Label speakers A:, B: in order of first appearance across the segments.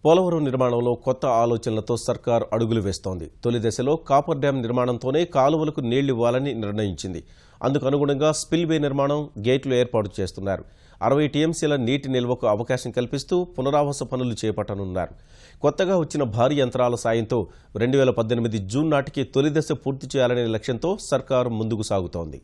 A: పోలవరం నిర్మాణంలో కొత్త ఆలోచనలతో సర్కార్ అడుగులు వేస్తోంది. తొలి దశలో కాపర్ డ్యాం నిర్మాణంతోనే కాలువలకు నీళ్లివ్వాలని నిర్ణయించింది. అందుకు అనుగుణంగా స్పిల్వే నిర్మాణం, గేట్లు ఏర్పాటు చేస్తున్నారు. 60 టీఎంసీల నీటి నిల్వకు అవకాశం కల్పిస్తూ పునరావాస పనులు చేపట్టనున్నారు. కొత్తగా వచ్చిన భారీ యంత్రాల సాయంతో 2018 జూన్ నాటికి తొలి దశ పూర్తి చేయాలనే లక్ష్యంతో సర్కారు ముందుకు సాగుతోంది.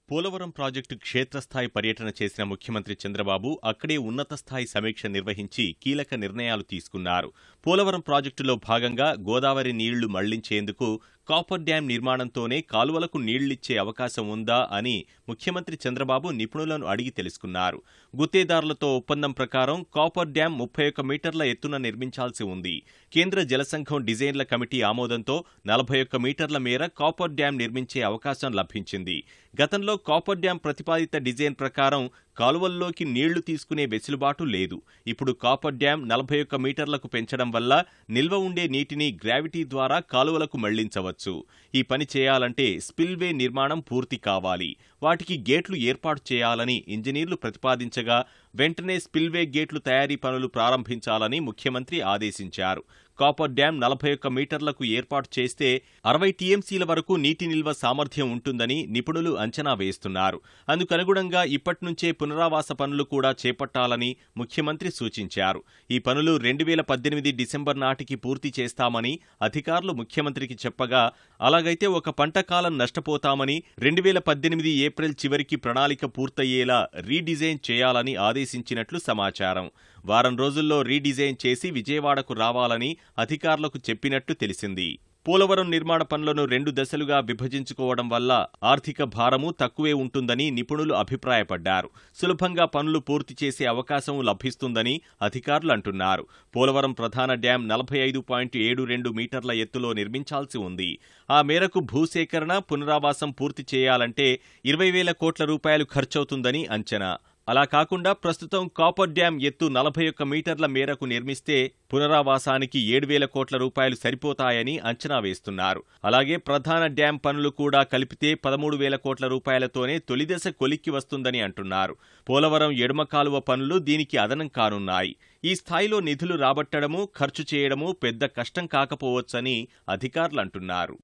B: పోలవరం ప్రాజెక్టు క్షేత్రస్థాయి పర్యటన చేసిన ముఖ్యమంత్రి చంద్రబాబు అక్కడే ఉన్నత స్థాయి సమీక్ష నిర్వహించి కీలక నిర్ణయాలు తీసుకున్నారు. పోలవరం ప్రాజెక్టులో భాగంగా గోదావరి నీళ్లు మళ్లించేందుకు కాపర్ డ్యాం నిర్మాణంతోనే కాలువలకు నీళ్లిచ్చే అవకాశం ఉందా అని ముఖ్యమంత్రి చంద్రబాబు నిపుణులను అడిగి తెలుసుకున్నారు. గుత్తేదారులతో ఒప్పందం ప్రకారం కాపర్ డ్యాం 31 మీటర్ల ఎత్తున నిర్మించాల్సి ఉంది. కేంద్ర జలసంఘం డిజైన్ల కమిటీ ఆమోదంతో 41 మీటర్ల మేర కాపర్ డ్యాం నిర్మించే అవకాశం లభించింది. గతంలో కాపర్ డ్యాం ప్రతిపాదిత డిజైన్ ప్రకారం కాలువల్లోకి నీళ్లు తీసుకునే వెసులుబాటు లేదు. ఇప్పుడు కాపర్ డ్యాం 41 మీటర్లకు పెంచడం వల్ల నిల్వ ఉండే నీటిని గ్రావిటీ ద్వారా కాలువలకు మళ్లించవచ్చు. ఈ పని చేయాలంటే స్పిల్వే నిర్మాణం పూర్తి కావాలి. వాటికి గేట్లు ఏర్పాటు చేయాలని ఇంజనీర్లు ప్రతిపాదించగా వెంటనే స్పిల్వే గేట్లు తయారీ పనులు ప్రారంభించాలని ముఖ్యమంత్రి ఆదేశించారు. కాపర్ డ్యాం 41 మీటర్లకు ఏర్పాటు చేస్తే 60 టీఎంసీల వరకు నీటి నిల్వ సామర్థ్యం ఉంటుందని నిపుణులు అంచనా వేస్తున్నారు. అందుకనుగుణంగా ఇప్పట్నుంచే పునరావాస పనులు కూడా చేపట్టాలని ముఖ్యమంత్రి సూచించారు. ఈ పనులు 2018 డిసెంబర్ నాటికి పూర్తి చేస్తామని అధికారులు ముఖ్యమంత్రికి చెప్పగా, అలాగైతే ఒక పంట కాలం నష్టపోతామని 2018 ఏప్రిల్ చివరికి ప్రణాళిక పూర్తయ్యేలా రీడిజైన్ చేయాలని ఆదేశించినట్లు సమాచారం. వారం రోజుల్లో రీడిజైన్ చేసి విజయవాడకు రావాలని అధికారులకు చెప్పినట్టు తెలిసింది. పోలవరం నిర్మాణ పనులను 2 దశలుగా విభజించుకోవడం వల్ల ఆర్థిక భారమూ తక్కువే ఉంటుందని నిపుణులు అభిప్రాయపడ్డారు. సులభంగా పనులు పూర్తి చేసే అవకాశం లభిస్తుందని అధికారులు అంటున్నారు. పోలవరం ప్రధాన డ్యాం 45.72 మీటర్ల ఎత్తులో నిర్మించాల్సి ఉంది. ఆ మేరకు భూసేకరణ, పునరావాసం పూర్తి చేయాలంటే 20,000 కోట్ల రూపాయలు ఖర్చవుతుందని అంచనా. అలా కాకుండా ప్రస్తుతం కాపర్ డ్యాం ఎత్తు 41 మీటర్ల మేరకు నిర్మిస్తే పునరావాసానికి 7,000 కోట్ల రూపాయలు సరిపోతాయని అంచనా వేస్తున్నారు. అలాగే ప్రధాన డ్యాం పనులు కూడా కలిపితే 13,000 కోట్ల రూపాయలతోనే తొలిదశ కొలిక్కి వస్తుందని అంటున్నారు. పోలవరం ఎడమ కాలువ పనులు దీనికి అదనం కానున్నాయి. ఈ స్థాయిలో నిధులు రాబట్టడము, ఖర్చు చేయడము పెద్ద కష్టం కాకపోవచ్చని అధికారులు అంటున్నారు.